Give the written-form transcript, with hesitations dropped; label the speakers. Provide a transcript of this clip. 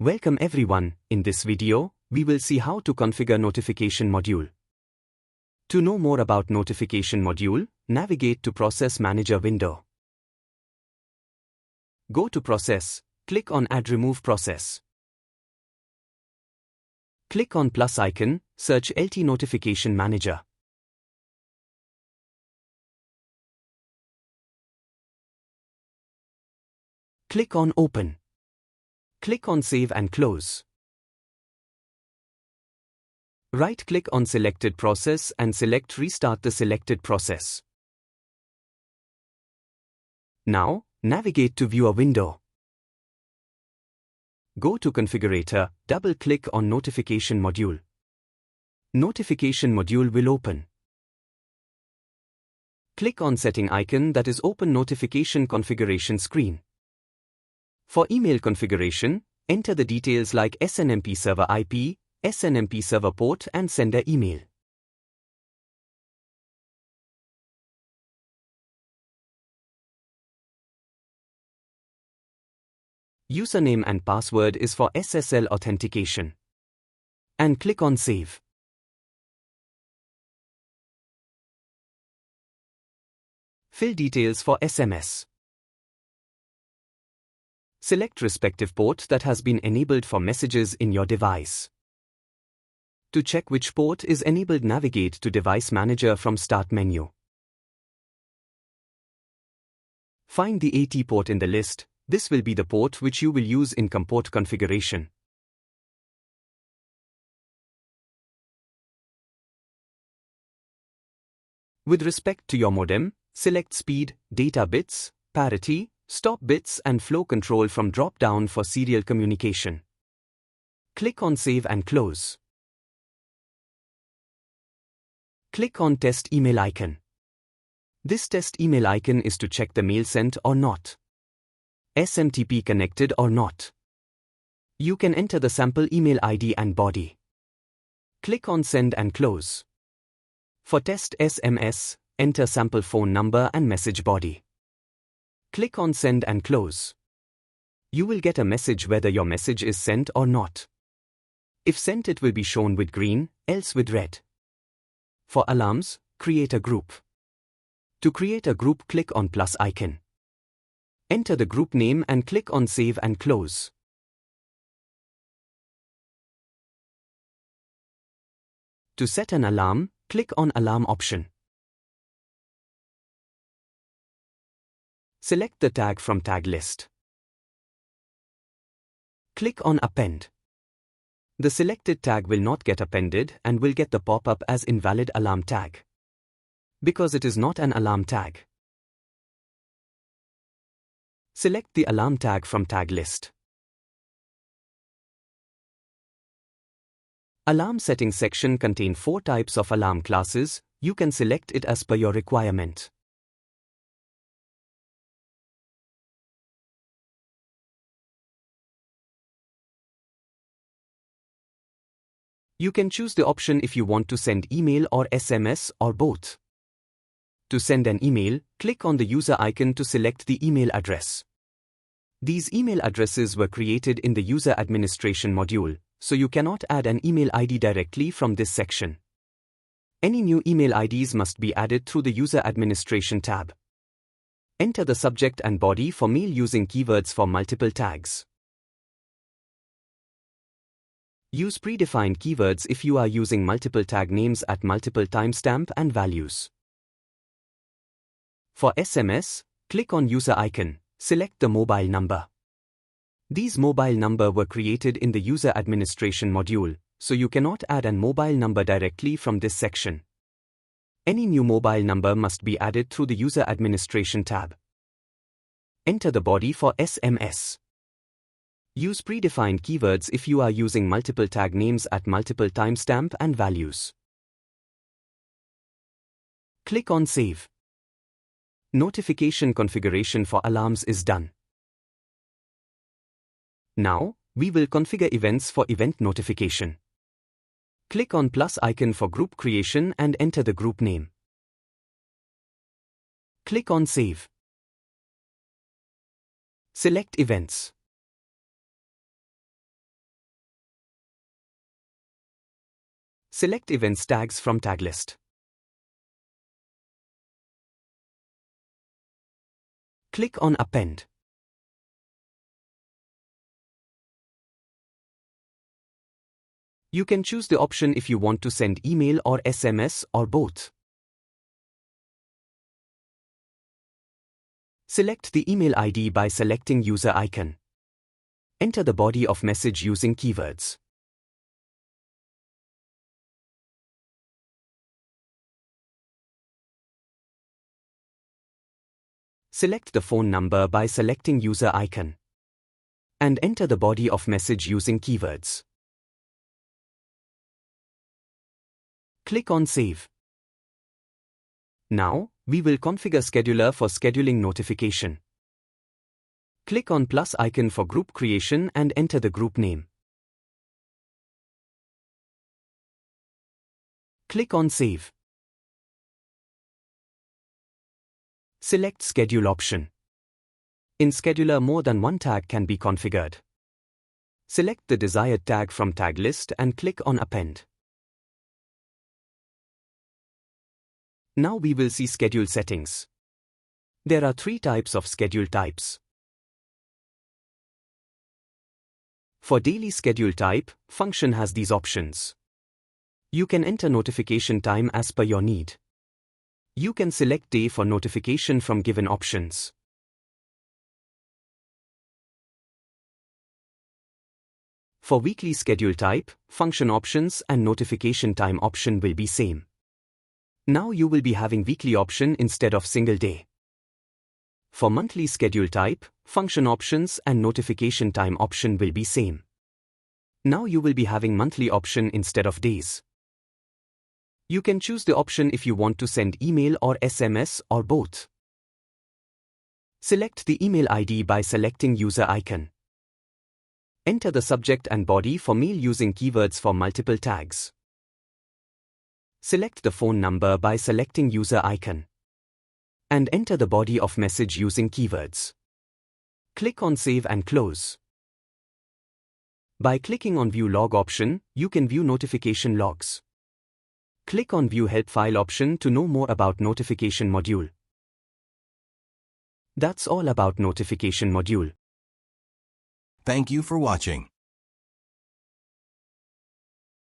Speaker 1: Welcome everyone. In this video, we will see how to configure notification module. To know more about notification module, navigate to Process Manager window. Go to Process, click on Add Remove Process. Click on plus icon, search LT Notification Manager. Click on Open. Click on Save and Close. Right-click on selected process and select Restart the selected process. Now, navigate to Viewer window. Go to Configurator, double-click on Notification Module. Notification module will open. Click on Setting icon that is Open Notification Configuration screen. For email configuration, enter the details like SNMP server IP, SNMP server port and sender email. Username and password is for SSL authentication. And click on Save. Fill details for SMS. Select respective port that has been enabled for messages in your device. To check which port is enabled, navigate to Device Manager from Start menu. Find the AT port in the list. This will be the port which you will use in COM port configuration. With respect to your modem, select speed, data bits, parity, stop bits and flow control from drop-down for serial communication. Click on Save and Close. Click on Test Email icon. This test email icon is to check the mail sent or not. SMTP connected or not. You can enter the sample email ID and body. Click on Send and Close. For test SMS, enter sample phone number and message body. Click on Send and Close. You will get a message whether your message is sent or not. If sent, it will be shown with green, else with red. For alarms, create a group. To create a group, click on plus icon. Enter the group name and click on Save and Close. To set an alarm, click on Alarm option. Select the tag from tag list. Click on Append. The selected tag will not get appended and will get the pop-up as invalid alarm tag, because it is not an alarm tag. Select the alarm tag from tag list. Alarm settings section contain 4 types of alarm classes. You can select it as per your requirement. You can choose the option if you want to send email or SMS or both. To send an email, click on the user icon to select the email address. These email addresses were created in the user administration module, so you cannot add an email ID directly from this section. Any new email IDs must be added through the user administration tab. Enter the subject and body for mail using keywords for multiple tags. Use predefined keywords if you are using multiple tag names at multiple timestamp and values. For SMS, click on user icon, select the mobile number. These mobile number were created in the user administration module, so you cannot add an mobile number directly from this section. Any new mobile number must be added through the user administration tab. Enter the body for SMS. Use predefined keywords if you are using multiple tag names at multiple timestamp and values. Click on Save. Notification configuration for alarms is done. Now, we will configure events for event notification. Click on plus icon for group creation and enter the group name. Click on Save. Select Events. Select Events tags from tag list. Click on Append. You can choose the option if you want to send email or SMS or both. Select the email ID by selecting User icon. Enter the body of message using keywords. Select the phone number by selecting User icon. And enter the body of message using keywords. Click on Save. Now, we will configure Scheduler for scheduling notification. Click on plus icon for group creation and enter the group name. Click on Save. Select Schedule option. In Scheduler, more than one tag can be configured. Select the desired tag from tag list and click on Append. Now we will see schedule settings. There are 3 types of schedule types. For daily schedule type, function has these options. You can enter notification time as per your need. You can select day for notification from given options. For weekly schedule type, function options and notification time option will be same. Now you will be having weekly option instead of single day. For monthly schedule type, function options and notification time option will be same. Now you will be having monthly option instead of days. You can choose the option if you want to send email or SMS or both. Select the email ID by selecting User icon. Enter the subject and body for mail using keywords for multiple tags. Select the phone number by selecting User icon. And enter the body of message using keywords. Click on Save and Close. By clicking on View Log option, you can view notification logs. Click on View Help File option to know more about notification module. That's all about notification module.
Speaker 2: Thank you for watching.